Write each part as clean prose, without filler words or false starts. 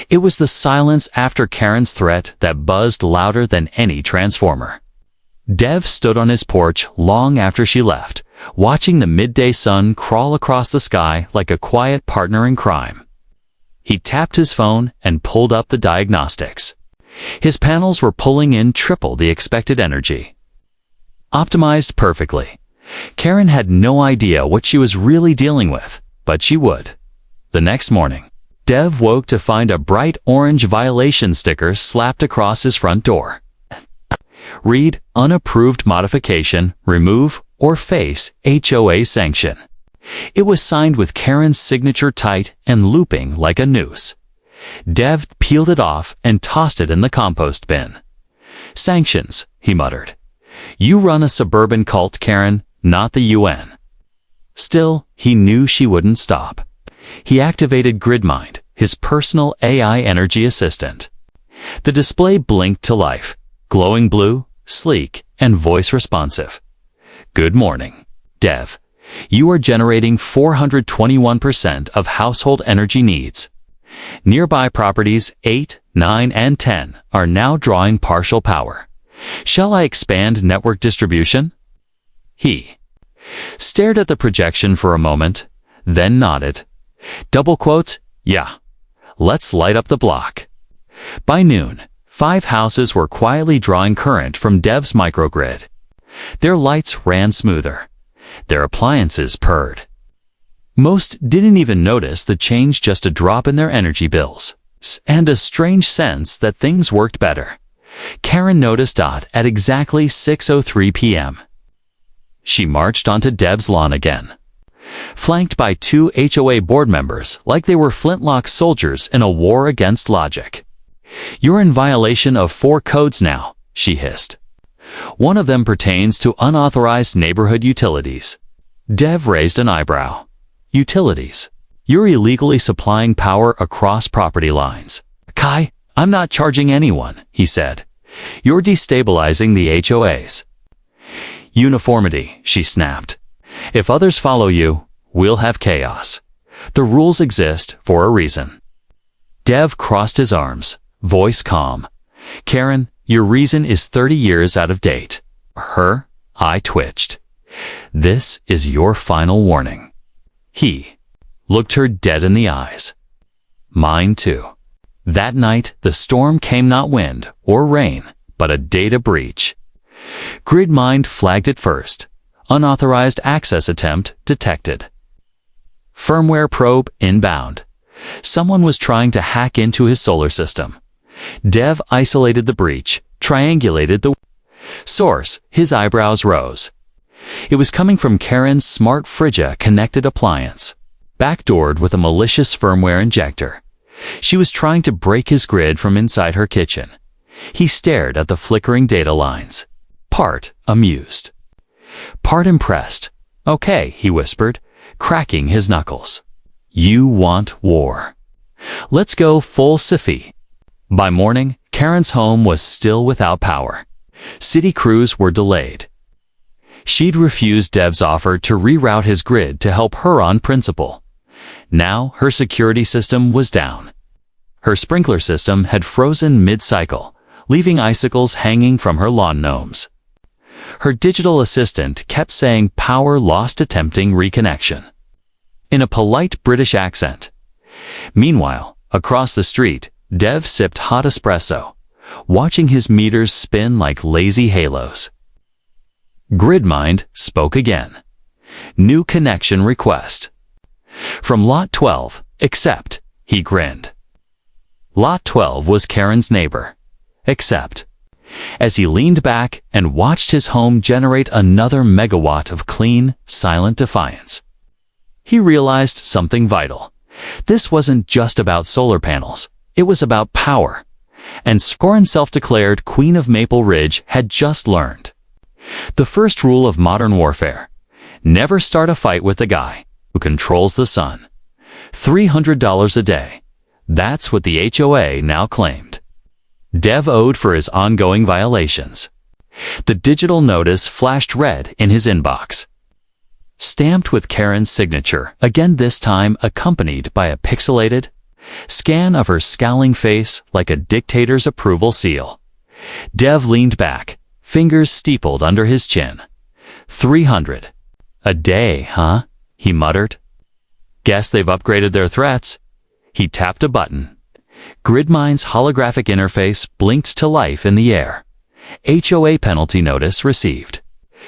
It was the silence after Karen's threat that buzzed louder than any transformer. Dev stood on his porch long after she left, watching the midday sun crawl across the sky like a quiet partner in crime. He tapped his phone and pulled up the diagnostics. His panels were pulling in triple the expected energy. Optimized perfectly. Karen had no idea what she was really dealing with, but she would. The next morning, Dev woke to find a bright orange violation sticker slapped across his front door. Read, unapproved modification, remove, or face HOA sanction. It was signed with Karen's signature tight and looping like a noose. Dev peeled it off and tossed it in the compost bin. Sanctions, he muttered. You run a suburban cult, Karen, not the UN. Still, he knew she wouldn't stop. He activated GridMind, his personal AI energy assistant. The display blinked to life, glowing blue, sleek, and voice responsive. Good morning, Dev. You are generating 421% of household energy needs. Nearby properties 8, 9, and 10 are now drawing partial power. Shall I expand network distribution? He stared at the projection for a moment, then nodded. Double quote, yeah. Let's light up the block. By noon, 5 houses were quietly drawing current from Dev's microgrid. Their lights ran smoother. Their appliances purred. Most didn't even notice the change, just a drop in their energy bills, and a strange sense that things worked better. Karen noticed at exactly 6:03 p.m. She marched onto Dev's lawn again, flanked by 2 HOA board members like they were flintlock soldiers in a war against logic. You're in violation of 4 codes now, she hissed. One of them pertains to unauthorized neighborhood utilities. Dev raised an eyebrow. Utilities. You're illegally supplying power across property lines. Kai, I'm not charging anyone, he said. You're destabilizing the HOAs. Uniformity, she snapped. If others follow you, we'll have chaos. The rules exist for a reason. Dev crossed his arms, voice calm. Karen, your reason is 30 years out of date. Her eye twitched. This is your final warning. He looked her dead in the eyes. Mine too. That night, the storm came not wind or rain, but a data breach. GridMind flagged it first. Unauthorized access attempt detected. Firmware probe inbound. Someone was trying to hack into his solar system. Dev isolated the breach, triangulated the source. His eyebrows rose. It was coming from Karen's smart Frigga connected appliance, backdoored with a malicious firmware injector. She was trying to break his grid from inside her kitchen. He stared at the flickering data lines, part amused, part impressed. Okay, he whispered, cracking his knuckles. You want war. Let's go full Sifi. By morning, Karen's home was still without power. City crews were delayed. She'd refused Dev's offer to reroute his grid to help her on principle. Now her security system was down. Her sprinkler system had frozen mid-cycle, leaving icicles hanging from her lawn gnomes. Her digital assistant kept saying power lost attempting reconnection, in a polite British accent. Meanwhile, across the street, Dev sipped hot espresso, watching his meters spin like lazy halos. GridMind spoke again. New connection request. From Lot 12, accept, he grinned. Lot 12 was Karen's neighbor. Accept. As he leaned back and watched his home generate another megawatt of clean, silent defiance, he realized something vital. This wasn't just about solar panels. It was about power. And Scorin, self-declared Queen of Maple Ridge, had just learned the first rule of modern warfare: never start a fight with the guy who controls the sun. $300 a day. That's what the HOA now claimed Dev owed for his ongoing violations. The digital notice flashed red in his inbox, stamped with Karen's signature, again this time accompanied by a pixelated, Scan of her scowling face like a dictator's approval seal. Dev leaned back, fingers steepled under his chin. 300. A day, huh? He muttered. Guess they've upgraded their threats. He tapped a button. Gridmine's holographic interface blinked to life in the air. HOA penalty notice received.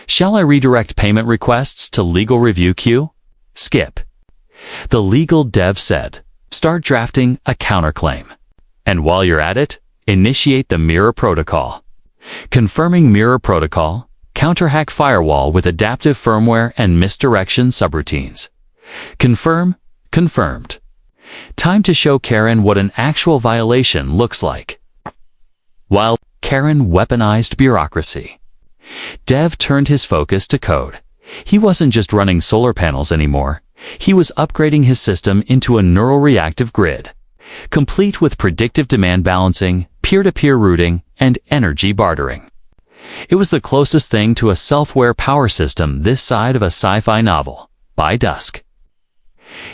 Shall I redirect payment requests to legal review queue? Skip. The legal dev said, start drafting a counterclaim. And while you're at it, initiate the mirror protocol. Confirming mirror protocol, counterhack firewall with adaptive firmware and misdirection subroutines. Confirm, confirmed. Time to show Karen what an actual violation looks like. While Karen weaponized bureaucracy, Dev turned his focus to code. He wasn't just running solar panels anymore. He was upgrading his system into a neural reactive grid, complete with predictive demand balancing, peer-to-peer routing, and energy bartering. It was the closest thing to a self-aware power system this side of a sci-fi novel, by dusk.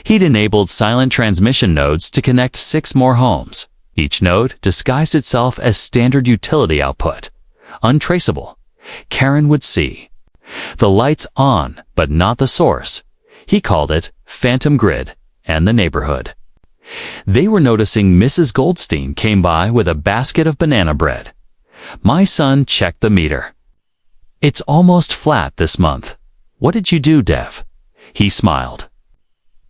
He'd enabled silent transmission nodes to connect 6 more homes. Each node disguised itself as standard utility output. Untraceable. Karen would see. The lights on, but not the source. He called it Phantom Grid and the neighborhood. They were noticing Mrs. Goldstein came by with a basket of banana bread. My son checked the meter. It's almost flat this month. What did you do, Dev? He smiled.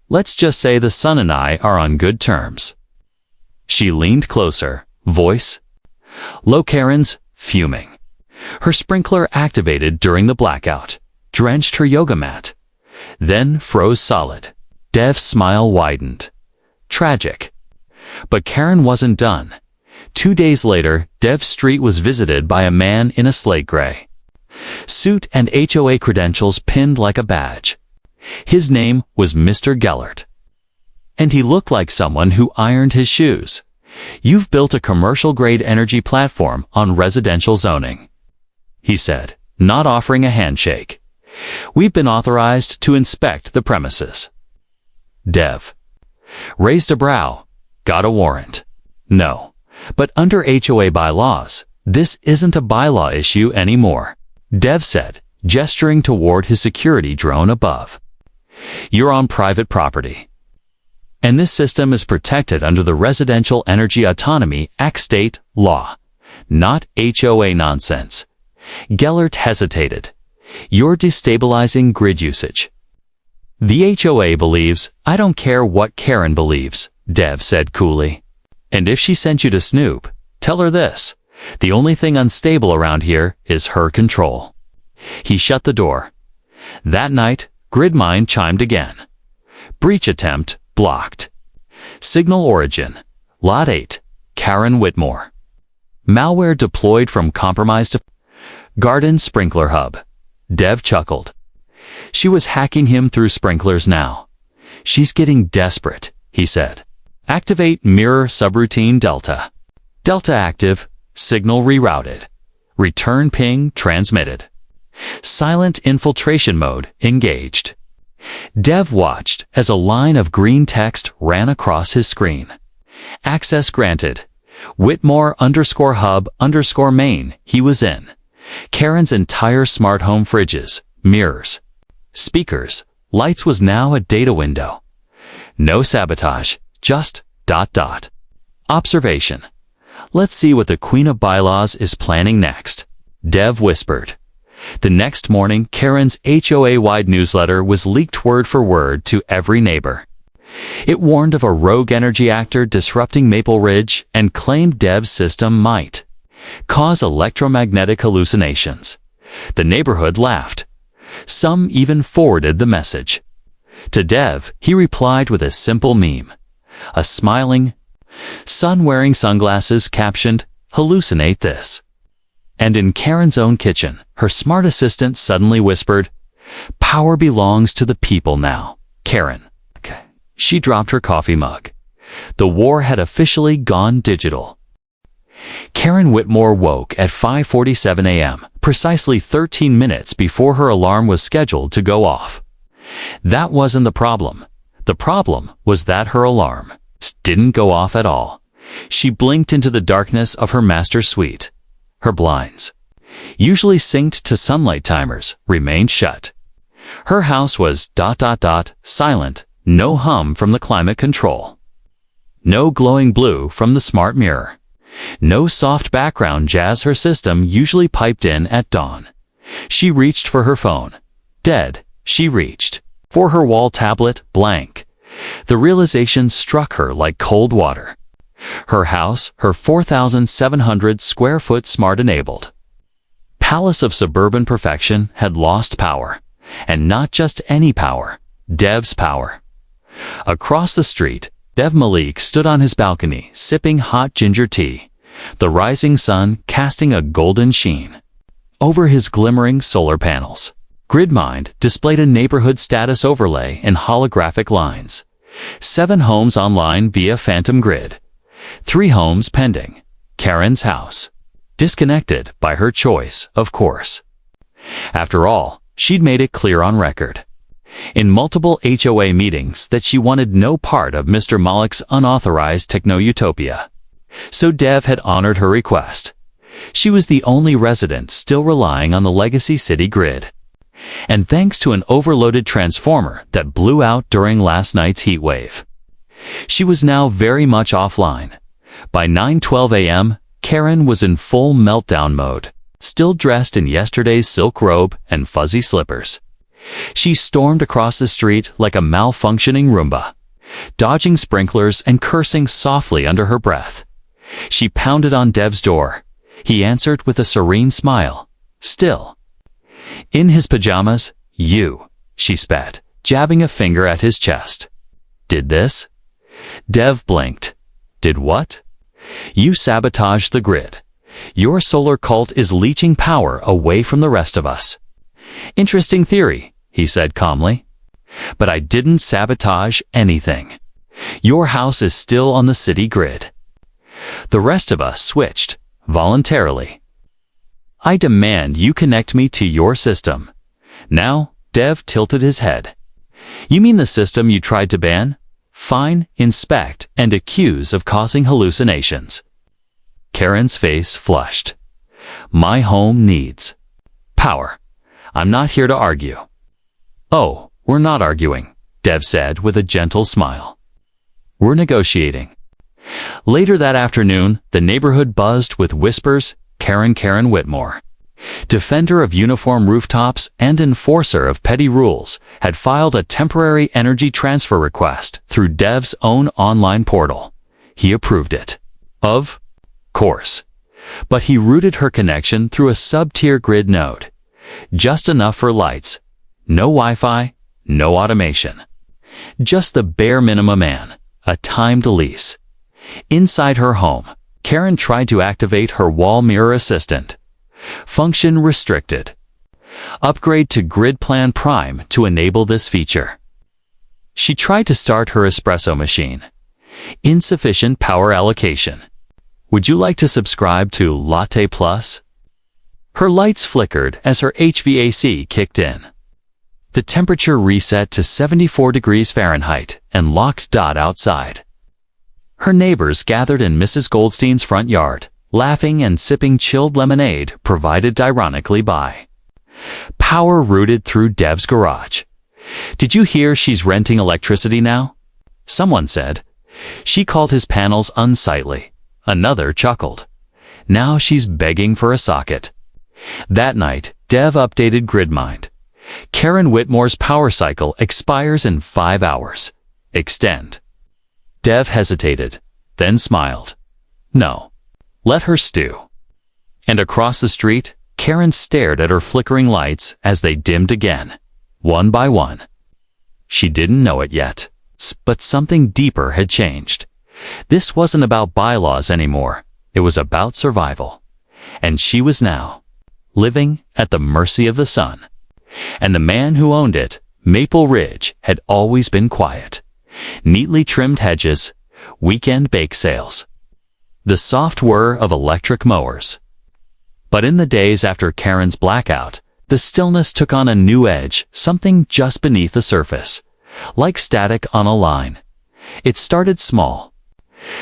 Let's just say the son and I are on good terms. She leaned closer, voice low. Karen's fuming. Her sprinkler activated during the blackout, drenched her yoga mat, then froze solid. Dev's smile widened. Tragic. But Karen wasn't done. 2 days later, Dev Street was visited by a man in a slate gray suit and HOA credentials pinned like a badge. His name was Mr. Gellert. And he looked like someone who ironed his shoes. You've built a commercial-grade energy platform on residential zoning, he said, not offering a handshake. We've been authorized to inspect the premises. Dev raised a brow. Got a warrant? No. But under HOA bylaws, this isn't a bylaw issue anymore, Dev said, gesturing toward his security drone above. You're on private property. And this system is protected under the Residential Energy Autonomy Act state law, not HOA nonsense. Gellert hesitated. You're destabilizing grid usage. The HOA believes, I don't care what Karen believes, Dev said coolly. And if she sent you to snoop, tell her this. The only thing unstable around here is her control. He shut the door. That night, Gridmine chimed again. Breach attempt blocked. Signal origin. Lot 8. Karen Whitmore. Malware deployed from compromised garden sprinkler hub. Dev chuckled. She was hacking him through sprinklers now. She's getting desperate, he said. Activate mirror subroutine Delta. Delta active. Signal rerouted. Return ping transmitted. Silent infiltration mode engaged. Dev watched as a line of green text ran across his screen. Access granted. Whitmore _hub _main. He was in. Karen's entire smart home fridges, mirrors, speakers, lights was now a data window. No sabotage, just ... Observation. Let's see what the Queen of Bylaws is planning next, Dev whispered. The next morning, Karen's HOA-wide newsletter was leaked word for word to every neighbor. It warned of a rogue energy actor disrupting Maple Ridge and claimed Dev's system might cause electromagnetic hallucinations. The neighborhood laughed. Some even forwarded the message. To Dev, he replied with a simple meme. A smiling son wearing sunglasses captioned, "Hallucinate this." And in Karen's own kitchen, her smart assistant suddenly whispered, "Power belongs to the people now, Karen." She dropped her coffee mug. The war had officially gone digital. Karen Whitmore woke at 5:47 a.m., precisely 13 minutes before her alarm was scheduled to go off. That wasn't the problem. The problem was that her alarm didn't go off at all. She blinked into the darkness of her master suite. Her blinds, usually synced to sunlight timers, remained shut. Her house was ... silent, no hum from the climate control. No glowing blue from the smart mirror. No soft background jazz her system usually piped in at dawn. She reached for her phone. Dead. She reached for her wall tablet, blank. The realization struck her like cold water. Her house, her 4,700 square foot smart-enabled palace of suburban perfection, had lost power. And not just any power, Dev's power. Across the street, Dev Malik stood on his balcony, sipping hot ginger tea, the rising sun casting a golden sheen over his glimmering solar panels. GridMind displayed a neighborhood status overlay in holographic lines. 7 homes online via Phantom Grid. 3 homes pending. Karen's house. Disconnected by her choice, of course. After all, she'd made it clear on record, in multiple HOA meetings, that she wanted no part of Mr. Malik's unauthorized techno-utopia. So Dev had honored her request. She was the only resident still relying on the legacy city grid. And thanks to an overloaded transformer that blew out during last night's heat wave, she was now very much offline. By 9:12 a.m., Karen was in full meltdown mode, still dressed in yesterday's silk robe and fuzzy slippers. She stormed across the street like a malfunctioning Roomba, dodging sprinklers and cursing softly under her breath. She pounded on Dev's door. He answered with a serene smile. Still in his pajamas. "You," she spat, jabbing a finger at his chest. "Did this?" Dev blinked. "Did what?" "You sabotaged the grid. Your solar cult is leeching power away from the rest of us." "Interesting theory," he said calmly. "But I didn't sabotage anything. Your house is still on the city grid. The rest of us switched, voluntarily. I demand you connect me to your system." Now, Dev tilted his head. "You mean the system you tried to ban? Fine, inspect, and accuse of causing hallucinations." Karen's face flushed. "My home needs power. I'm not here to argue." "Oh, we're not arguing," Dev said with a gentle smile. "We're negotiating." Later that afternoon, the neighborhood buzzed with whispers. Karen Whitmore, defender of uniform rooftops and enforcer of petty rules, had filed a temporary energy transfer request through Dev's own online portal. He approved it. Of course. But he routed her connection through a sub-tier grid node. Just enough for lights. No Wi-Fi, no automation. Just the bare minimum, a timed lease. Inside her home, Karen tried to activate her wall mirror assistant. Function restricted. Upgrade to Grid Plan Prime to enable this feature. She tried to start her espresso machine. Insufficient power allocation. Would you like to subscribe to Latte Plus? Her lights flickered as her HVAC kicked in. The temperature reset to 74 degrees Fahrenheit and locked outside. Her neighbors gathered in Mrs. Goldstein's front yard, laughing and sipping chilled lemonade provided ironically by. Power routed through Dev's garage. "Did you hear she's renting electricity now?" someone said. She called his panels unsightly. Another chuckled. Now she's begging for a socket. That night, Dev updated GridMind. Karen Whitmore's power cycle expires in 5 hours. Extend. Dev hesitated, then smiled. No. Let her stew. And across the street, Karen stared at her flickering lights as they dimmed again, one by one. She didn't know it yet, but something deeper had changed. This wasn't about bylaws anymore. It was about survival. And she was now living at the mercy of the sun. And the man who owned it, Maple Ridge, had always been quiet. Neatly trimmed hedges, weekend bake sales, the soft whir of electric mowers. But in the days after Karen's blackout, the stillness took on a new edge, something just beneath the surface, like static on a line. It started small,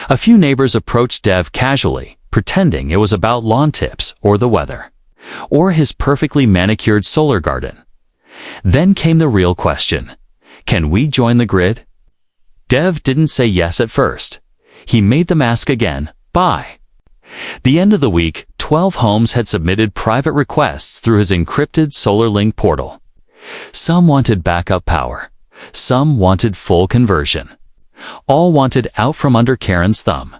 A few neighbors approached Dev casually, pretending it was about lawn tips or the weather, or his perfectly manicured solar garden. Then came the real question. Can we join the grid? Dev didn't say yes at first. He made them ask again. By the end of the week, 12 homes had submitted private requests through his encrypted SolarLink portal. Some wanted backup power. Some wanted full conversion. All wanted out from under Karen's thumb.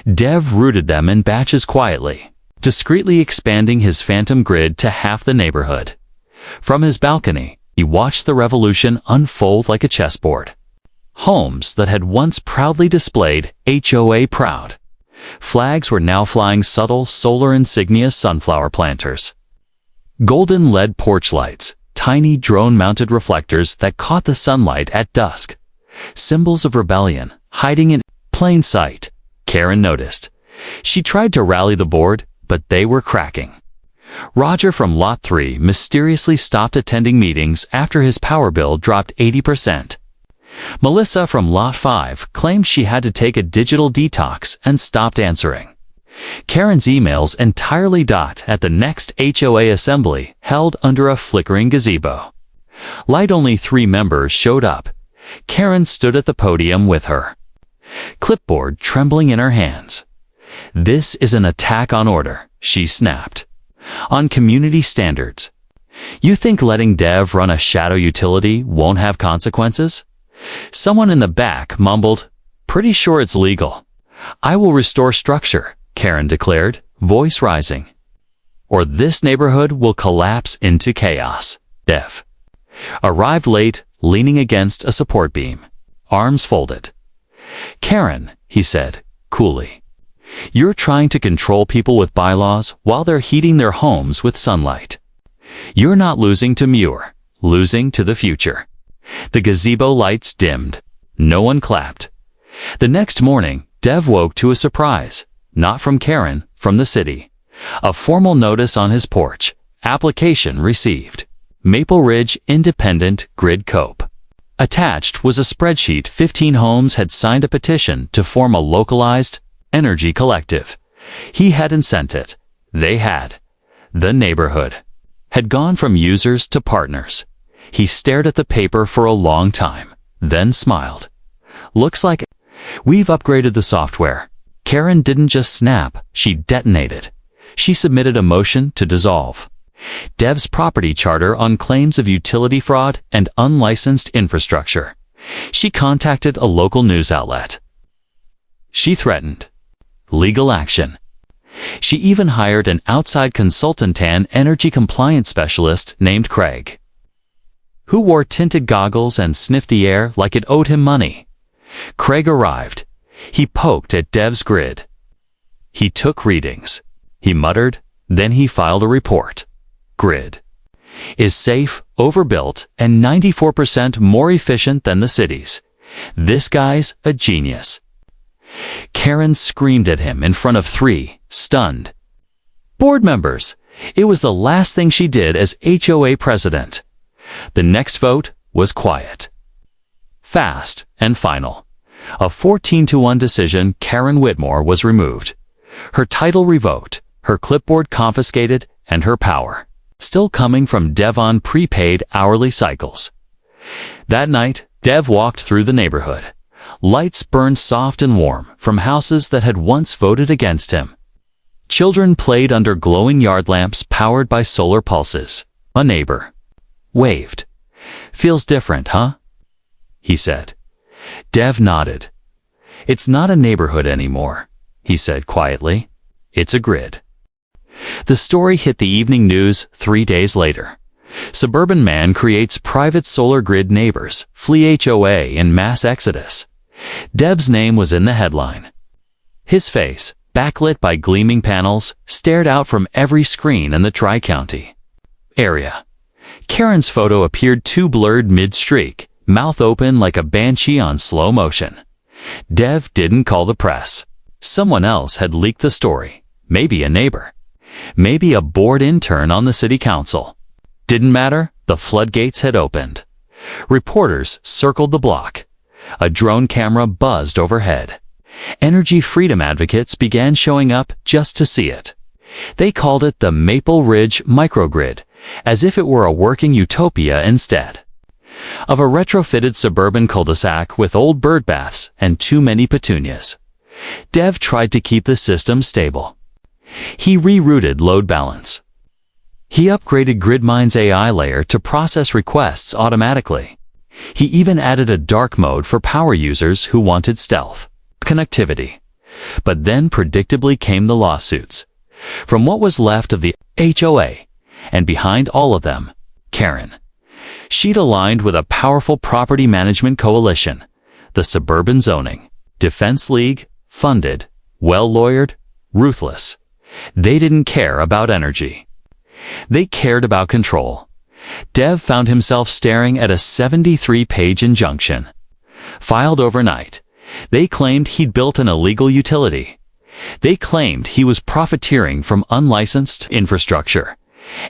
Dev routed them in batches quietly, discreetly expanding his phantom grid to half the neighborhood. From his balcony, he watched the revolution unfold like a chessboard. Homes that had once proudly displayed HOA proud flags were now flying subtle solar insignia sunflower planters. Golden LED porch lights, tiny drone-mounted reflectors that caught the sunlight at dusk. Symbols of rebellion, hiding in plain sight. Karen noticed. She tried to rally the board, but they were cracking. Roger from Lot 3 mysteriously stopped attending meetings after his power bill dropped 80%. Melissa from Lot 5 claimed she had to take a digital detox and stopped answering. Karen's emails entirely died at the next HOA assembly held under a flickering gazebo. Only 3 members showed up. Karen stood at the podium with her clipboard trembling in her hands. "This is an attack on order," she snapped. "On community standards. You think letting Dev run a shadow utility won't have consequences?" Someone in the back mumbled, "Pretty sure it's legal." "I will restore structure," Karen declared, voice rising. "Or this neighborhood will collapse into chaos." Dev arrived late, leaning against a support beam, arms folded. "Karen," he said, coolly, "you're trying to control people with bylaws while they're heating their homes with sunlight. You're not losing to Muir, losing to the future." The gazebo lights dimmed. No one clapped. The next morning, Dev woke to a surprise. Not from Karen, from the city. A formal notice on his porch. Application received. Maple Ridge Independent Grid Coop. Attached was a spreadsheet. 15 homes had signed a petition to form a localized energy collective. He hadn't sent it. They had. The neighborhood had gone from users to partners. He stared at the paper for a long time, then smiled. "Looks like we've upgraded the software." Karen didn't just snap, she detonated. She submitted a motion to dissolve Dev's property charter on claims of utility fraud and unlicensed infrastructure. She contacted a local news outlet. She threatened legal action. She even hired an outside consultant, an energy compliance specialist named Craig, who wore tinted goggles and sniffed the air like it owed him money. Craig arrived. He poked at Dev's grid. He took readings. He muttered, then he filed a report. Grid is safe, overbuilt, and 94% more efficient than the cities. This guy's a genius. Karen screamed at him in front of 3, stunned board members. It was the last thing she did as HOA president. The next vote was quiet, fast, and final. A 14-1 decision. Karen Whitmore was removed. Her title revoked, her clipboard confiscated, and her power still coming from Dev on prepaid hourly cycles. That night, Dev walked through the neighborhood. Lights burned soft and warm from houses that had once voted against him. Children played under glowing yard lamps powered by solar pulses. A neighbor waved. "Feels different, huh?" he said. Dev nodded. "It's not a neighborhood anymore," he said quietly. "It's a grid." The story hit the evening news 3 days later. Suburban man creates private solar grid, neighbors flee HOA in mass exodus. Dev's name was in the headline. His face, backlit by gleaming panels, stared out from every screen in the Tri-County area. Karen's photo appeared too blurred mid-streak, mouth open like a banshee on slow motion. Dev didn't call the press. Someone else had leaked the story. Maybe a neighbor. Maybe a bored intern on the city council. Didn't matter, the floodgates had opened. Reporters circled the block. A drone camera buzzed overhead. Energy freedom advocates began showing up just to see it. They called it the Maple Ridge microgrid, as if it were a working utopia instead of a retrofitted suburban cul-de-sac with old bird baths and too many petunias. Dev tried to keep the system stable. He rerouted load balance. He upgraded GridMind's AI layer to process requests automatically. He even added a dark mode for power users who wanted stealth connectivity. But then predictably came the lawsuits. From what was left of the HOA, and behind all of them, Karen. She'd aligned with a powerful property management coalition, the Suburban Zoning Defense League, funded, well-lawyered, ruthless. They didn't care about energy. They cared about control. Dev found himself staring at a 73-page injunction. Filed overnight, they claimed he'd built an illegal utility. They claimed he was profiteering from unlicensed infrastructure.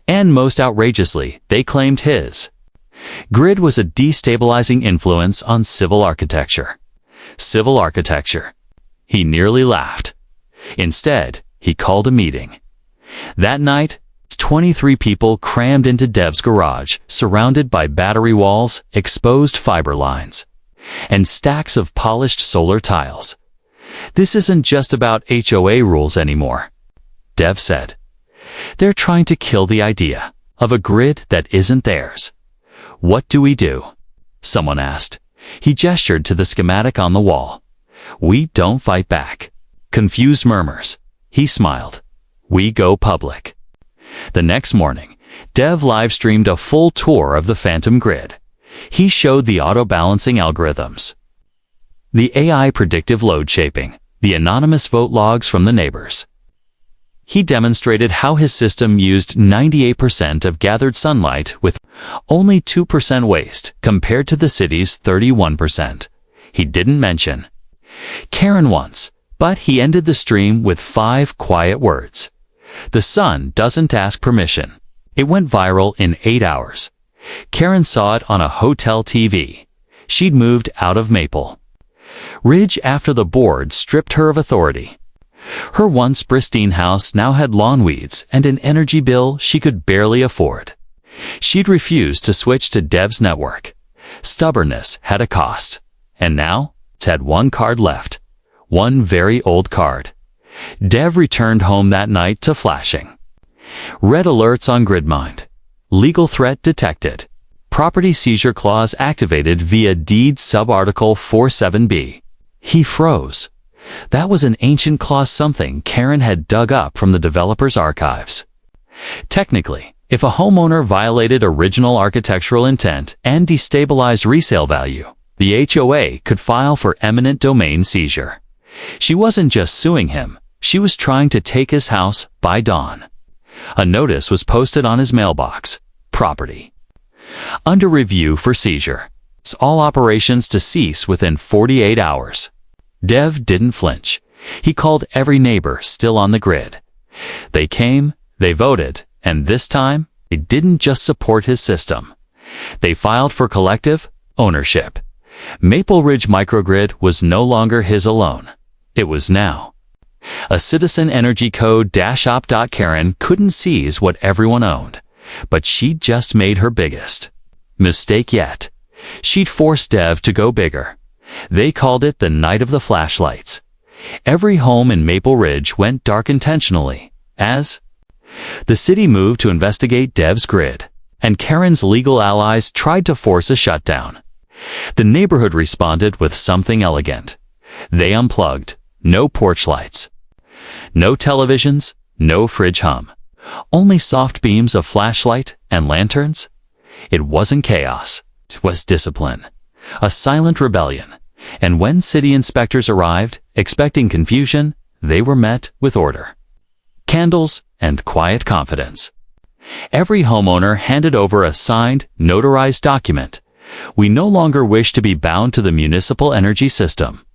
And most outrageously, they claimed his grid was a destabilizing influence on civil architecture. Civil architecture. He nearly laughed. Instead, he called a meeting. That night, 23 people crammed into Dev's garage, surrounded by battery walls, exposed fiber lines, and stacks of polished solar tiles. This isn't just about HOA rules anymore, Dev said. They're trying to kill the idea of a grid that isn't theirs. What do we do? Someone asked. He gestured to the schematic on the wall. We don't fight back. Confused murmurs. He smiled. We go public. The next morning, Dev live-streamed a full tour of the Phantom Grid. He showed the auto-balancing algorithms, the AI predictive load shaping, the anonymous vote logs from the neighbors. He demonstrated how his system used 98% of gathered sunlight with only 2% waste compared to the city's 31%. He didn't mention Karen once, but he ended the stream with 5 quiet words. The sun doesn't ask permission. It went viral in 8 hours. Karen saw it on a hotel TV. She'd moved out of Maple Ridge after the board stripped her of authority. Her once pristine house now had lawn weeds and an energy bill she could barely afford. She'd refused to switch to Dev's network. Stubbornness had a cost. And now, it's had one card left. One very old card. Dev returned home that night to flashing red alerts on GridMind. Legal threat detected. Property seizure clause activated via deed subarticle 47B. He froze. That was an ancient clause, something Karen had dug up from the developer's archives. Technically, if a homeowner violated original architectural intent and destabilized resale value, the HOA could file for eminent domain seizure. She wasn't just suing him, she was trying to take his house by dawn. A notice was posted on his mailbox. Property under review for seizure. It's all operations to cease within 48 hours. Dev didn't flinch. He called every neighbor still on the grid. They came, they voted, and this time, they didn't just support his system. They filed for collective ownership. Maple Ridge microgrid was no longer his alone. It was now a Citizen Energy Code-op. Karen couldn't seize what everyone owned, but she'd just made her biggest mistake yet. She'd forced Dev to go bigger. They called it the night of the flashlights. Every home in Maple Ridge went dark intentionally, as the city moved to investigate Dev's grid, and Karen's legal allies tried to force a shutdown. The neighborhood responded with something elegant. They unplugged. No porch lights. No televisions, no fridge hum. Only soft beams of flashlight and lanterns. It wasn't chaos. It was discipline. A silent rebellion. And when city inspectors arrived, expecting confusion, they were met with order, candles, and quiet confidence. Every homeowner handed over a signed, notarized document. We no longer wish to be bound to the municipal energy system.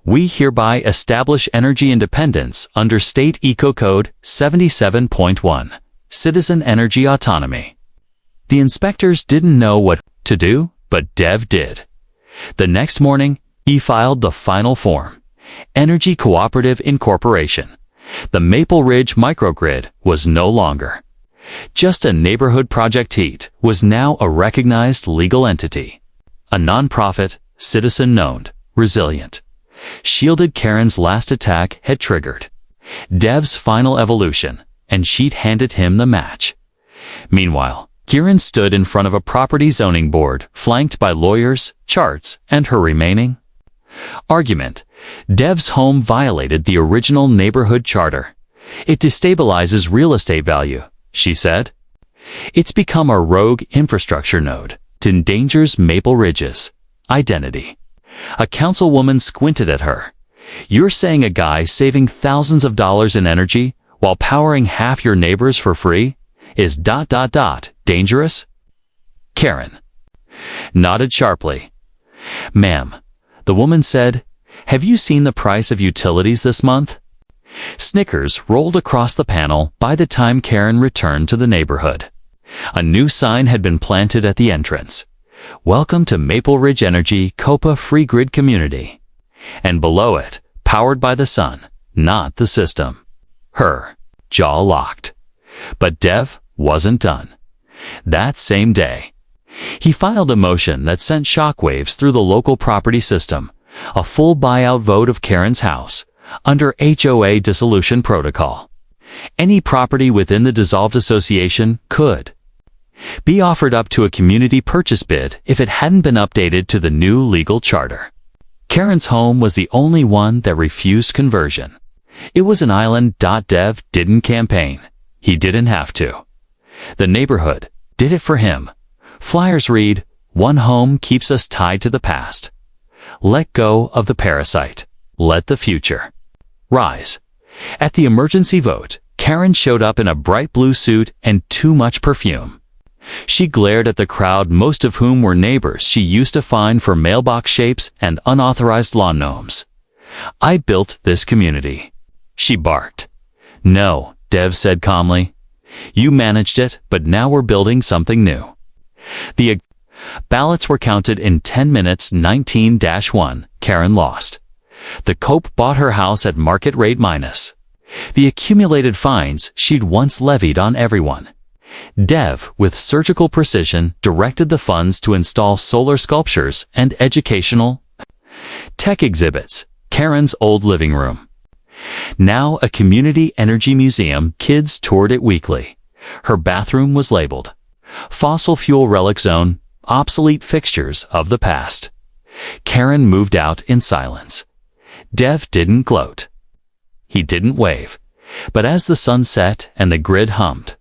We hereby establish energy independence under State Eco Code 77.1, Citizen Energy Autonomy. The inspectors didn't know what to do, but Dev did. The next morning, he filed the final form. Energy Cooperative Incorporation. The Maple Ridge microgrid was no longer just a neighborhood project. It was now a recognized legal entity. A nonprofit, citizen-owned, resilient. Shielded. Karen's last attack had triggered Dev's final evolution, and she'd handed him the match. Meanwhile, Karen stood in front of a property zoning board, flanked by lawyers, charts, and her remaining argument. Dev's home violated the original neighborhood charter. It destabilizes real estate value, she said. It's become a rogue infrastructure node. It endangers Maple Ridge's identity. A councilwoman squinted at her. You're saying a guy saving thousands of dollars in energy while powering half your neighbors for free is ... dangerous? Karen nodded sharply. Ma'am, the woman said, have you seen the price of utilities this month? Snickers rolled across the panel by the time Karen returned to the neighborhood. A new sign had been planted at the entrance. Welcome to Maple Ridge Energy COPA Free Grid Community. And below it, powered by the sun, not the system. Her jaw locked. But Dev wasn't done. That same day, he filed a motion that sent shockwaves through the local property system, a full buyout vote of Karen's house, under HOA dissolution protocol. Any property within the dissolved association could be offered up to a community purchase bid if it hadn't been updated to the new legal charter. Karen's home was the only one that refused conversion. It was an island. Dev didn't campaign. He didn't have to. The neighborhood did it for him. Flyers read, "One home keeps us tied to the past. Let go of the parasite. Let the future rise." At the emergency vote, Karen showed up in a bright blue suit and too much perfume. She glared at the crowd, most of whom were neighbors she used to find for mailbox shapes and unauthorized lawn gnomes. "I built this community," she barked. "No," Dev said calmly. "You managed it, but now we're building something new." The ballots were counted in 10 minutes. 19-1, Karen lost. The Cope bought her house at market rate minus the accumulated fines she'd once levied on everyone. Dev, with surgical precision, directed the funds to install solar sculptures and educational tech exhibits. Karen's old living room, now a community energy museum, kids toured it weekly. Her bathroom was labeled Fossil Fuel Relic Zone, obsolete fixtures of the past. Karen moved out in silence. Dev didn't gloat. He didn't wave. But as the sun set and the grid hummed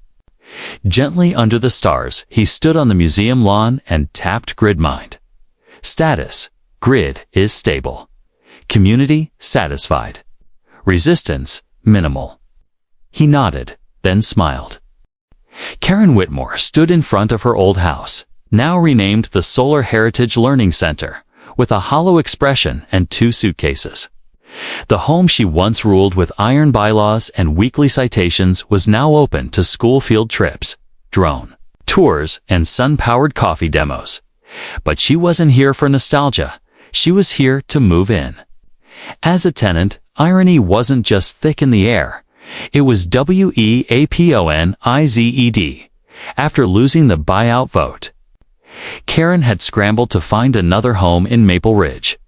gently under the stars, he stood on the museum lawn and tapped GridMind. Status: grid is stable. Community satisfied. Resistance minimal. He nodded, then smiled. Karen Whitmore stood in front of her old house, now renamed the Solar Heritage Learning Center, with a hollow expression and 2 suitcases. The home she once ruled with iron bylaws and weekly citations was now open to school field trips, drone tours, and sun-powered coffee demos. But she wasn't here for nostalgia. She was here to move in. As a tenant, irony wasn't just thick in the air. It was WEAPONIZED. After losing the buyout vote, Karen had scrambled to find another home in Maple Ridge,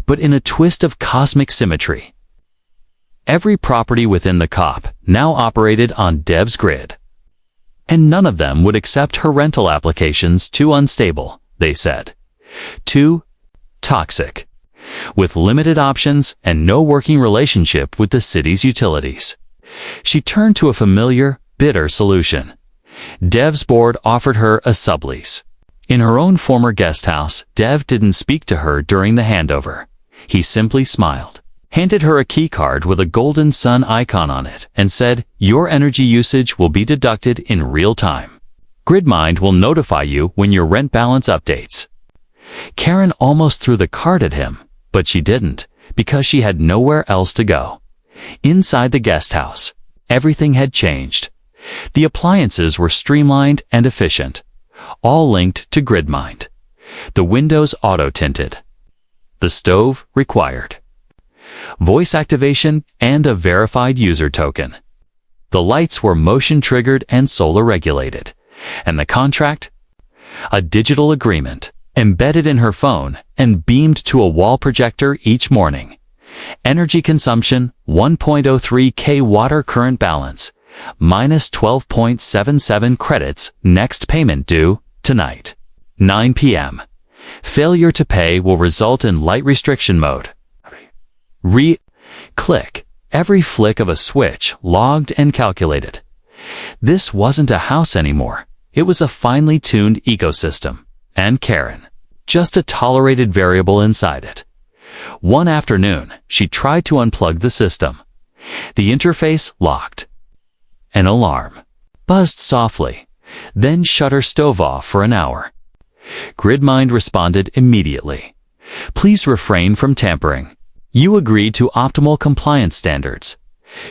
but in a twist of cosmic symmetry. Every property within the COP now operated on Dev's grid. And none of them would accept her rental applications. Too unstable, they said. Too toxic. With limited options and no working relationship with the city's utilities. She turned to a familiar, bitter solution. Dev's board offered her a sublease. In her own former guest house, Dev didn't speak to her during the handover. He simply smiled, handed her a key card with a golden sun icon on it, and said, "Your energy usage will be deducted in real time. GridMind will notify you when your rent balance updates." Karen almost threw the card at him, but she didn't, because she had nowhere else to go. Inside the guest house, everything had changed. The appliances were streamlined and efficient, all linked to GridMind. The windows auto-tinted. The stove required voice activation, and a verified user token. The lights were motion-triggered and solar-regulated. And the contract? A digital agreement, embedded in her phone and beamed to a wall projector each morning. Energy consumption, 1.03 kWh current balance, minus 12.77 credits, next payment due tonight, 9 p.m. Failure to pay will result in light restriction mode. Click. Every flick of a switch logged and calculated. This wasn't a house anymore. It was a finely tuned ecosystem. And Karen, just a tolerated variable inside it. One afternoon, she tried to unplug the system. The interface locked. An alarm buzzed softly, then shut her stove off for an hour. GridMind responded immediately. Please refrain from tampering. You agreed to optimal compliance standards.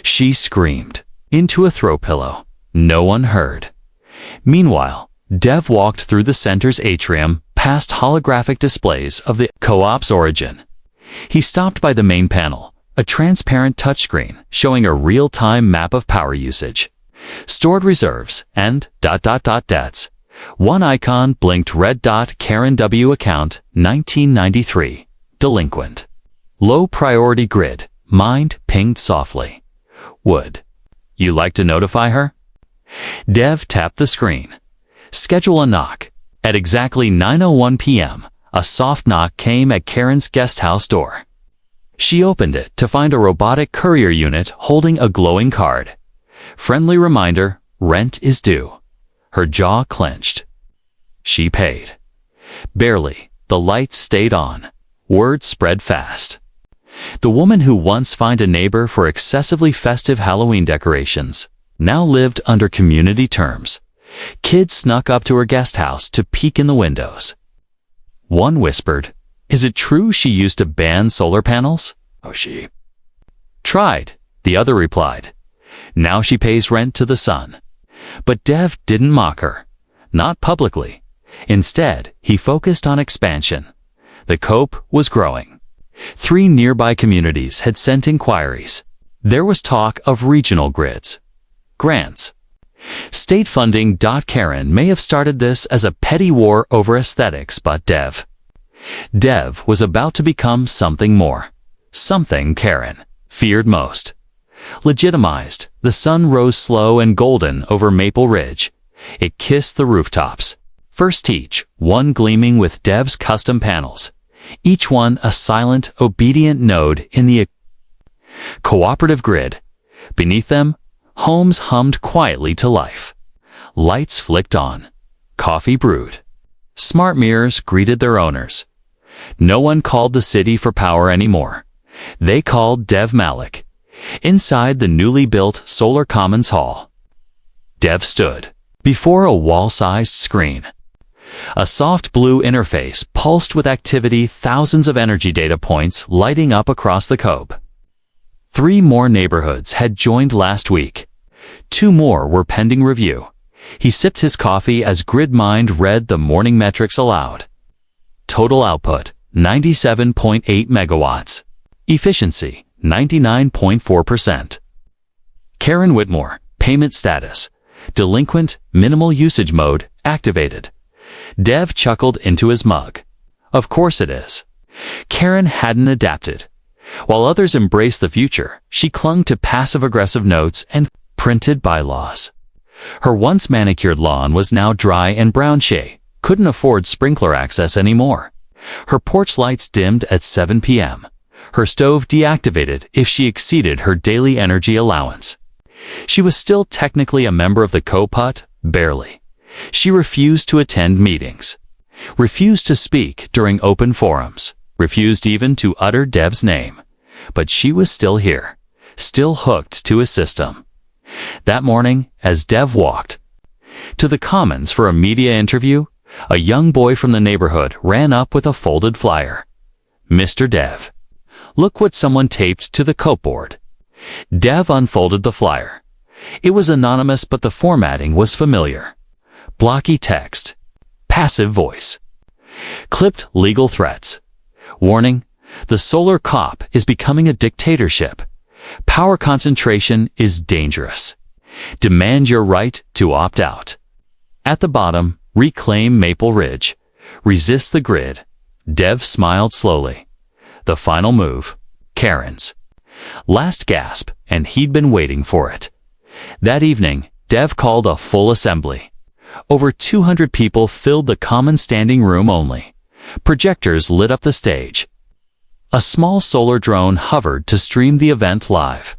She screamed into a throw pillow. No one heard. Meanwhile, Dev walked through the center's atrium past holographic displays of the co-op's origin. He stopped by the main panel, a transparent touchscreen showing a real-time map of power usage, stored reserves, and ... debts. One icon blinked red. Karen W. account 1993. Delinquent. Low priority grid. Mind pinged softly. Would you like to notify her? Dev tapped the screen. Schedule a knock. At exactly 9:01 p.m., a soft knock came at Karen's guest house door. She opened it to find a robotic courier unit holding a glowing card. Friendly reminder, rent is due. Her jaw clenched. She paid. Barely. The lights stayed on. Word spread fast. The woman who once fined a neighbor for excessively festive Halloween decorations now lived under community terms. Kids snuck up to her guest house to peek in the windows. One whispered, "Is it true she used to ban solar panels?" "Oh, she tried," the other replied. "Now she pays rent to the sun." But Dev didn't mock her. Not publicly. Instead, he focused on expansion. The COPE was growing. 3 nearby communities had sent inquiries. There was talk of regional grids. Grants. State funding. Karen may have started this as a petty war over aesthetics, but Dev was about to become something more. Something Karen feared most. Legitimized, the sun rose slow and golden over Maple Ridge. It kissed the rooftops. First each, one gleaming with Dev's custom panels. Each one a silent, obedient node in the cooperative grid. Beneath them, homes hummed quietly to life. Lights flicked on. Coffee brewed. Smart mirrors greeted their owners. No one called the city for power anymore. They called Dev Malik. Inside the newly built Solar Commons Hall, Dev stood before a wall-sized screen. A soft blue interface pulsed with activity, thousands of energy data points lighting up across the COPE. 3 more neighborhoods had joined last week. 2 more were pending review. He sipped his coffee as GridMind read the morning metrics aloud. Total output, 97.8 megawatts. Efficiency, 99.4%. Karen Whitmore, payment status. Delinquent, minimal usage mode, activated. Dev chuckled into his mug. Of course it is. Karen hadn't adapted. While others embraced the future, she clung to passive-aggressive notes and printed bylaws. Her once manicured lawn was now dry and brown shea, couldn't afford sprinkler access anymore. Her porch lights dimmed at 7 p.m. Her stove deactivated if she exceeded her daily energy allowance. She was still technically a member of the COPUT, barely. She refused to attend meetings, refused to speak during open forums, refused even to utter Dev's name. But she was still here, still hooked to his system. That morning, as Dev walked to the Commons for a media interview, a young boy from the neighborhood ran up with a folded flyer. "Mr. Dev, look what someone taped to the COPE board." Dev unfolded the flyer. It was anonymous, but the formatting was familiar. Blocky text. Passive voice. Clipped legal threats. Warning, The solar COP is becoming a dictatorship. Power concentration is dangerous. Demand your right to opt out. At the bottom, reclaim Maple Ridge. Resist the grid. Dev smiled slowly. The final move, Karen's. Last gasp, and he'd been waiting for it. That evening, Dev called a full assembly. Over 200 people filled the common standing room only. Projectors lit up the stage. A small solar drone hovered to stream the event live.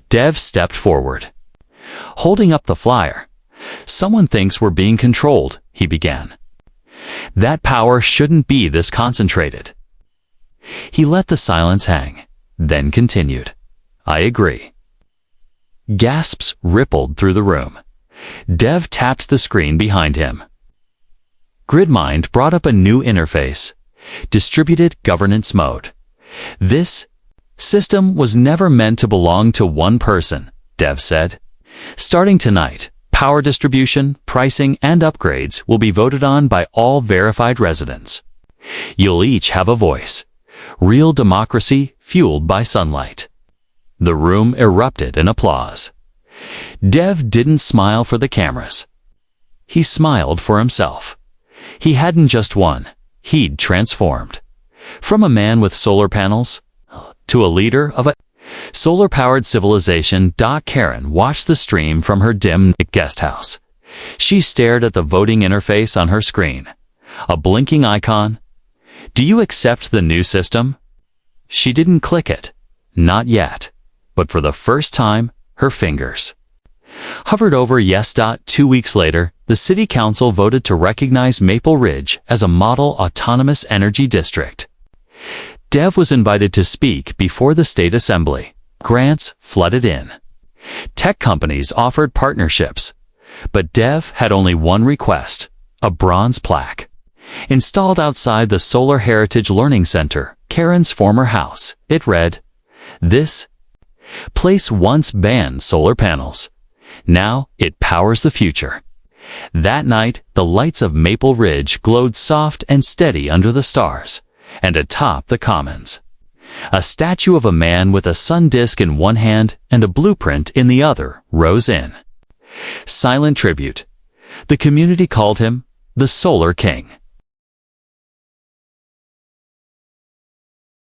Dev stepped forward. Holding up the flyer. "Someone thinks we're being controlled," he began. "That power shouldn't be this concentrated." He let the silence hang, then continued. "I agree." Gasps rippled through the room. Dev tapped the screen behind him. GridMind brought up a new interface. Distributed Governance Mode. "This system was never meant to belong to one person," Dev said. "Starting tonight, power distribution, pricing, and upgrades will be voted on by all verified residents. You'll each have a voice. Real democracy fueled by sunlight." The room erupted in applause. Dev didn't smile for the cameras. He smiled for himself. He hadn't just won, he'd transformed. From a man with solar panels to a leader of a solar-powered civilization. Karen watched the stream from her dim guest house. She stared at the voting interface on her screen. A blinking icon. "Do you accept the new system?" She didn't click it. Not yet. But for the first time, her fingers hovered over yes. 2 weeks later, the City Council voted to recognize Maple Ridge as a model autonomous energy district. Dev was invited to speak before the State Assembly. Grants flooded in. Tech companies offered partnerships. But Dev had only one request, a bronze plaque. Installed outside the Solar Heritage Learning Center, Karen's former house, it read, "This place once banned solar panels. Now it powers the future." That night, the lights of Maple Ridge glowed soft and steady under the stars, and atop the commons, a statue of a man with a sun disk in one hand and a blueprint in the other rose in silent tribute. The community called him the Solar King.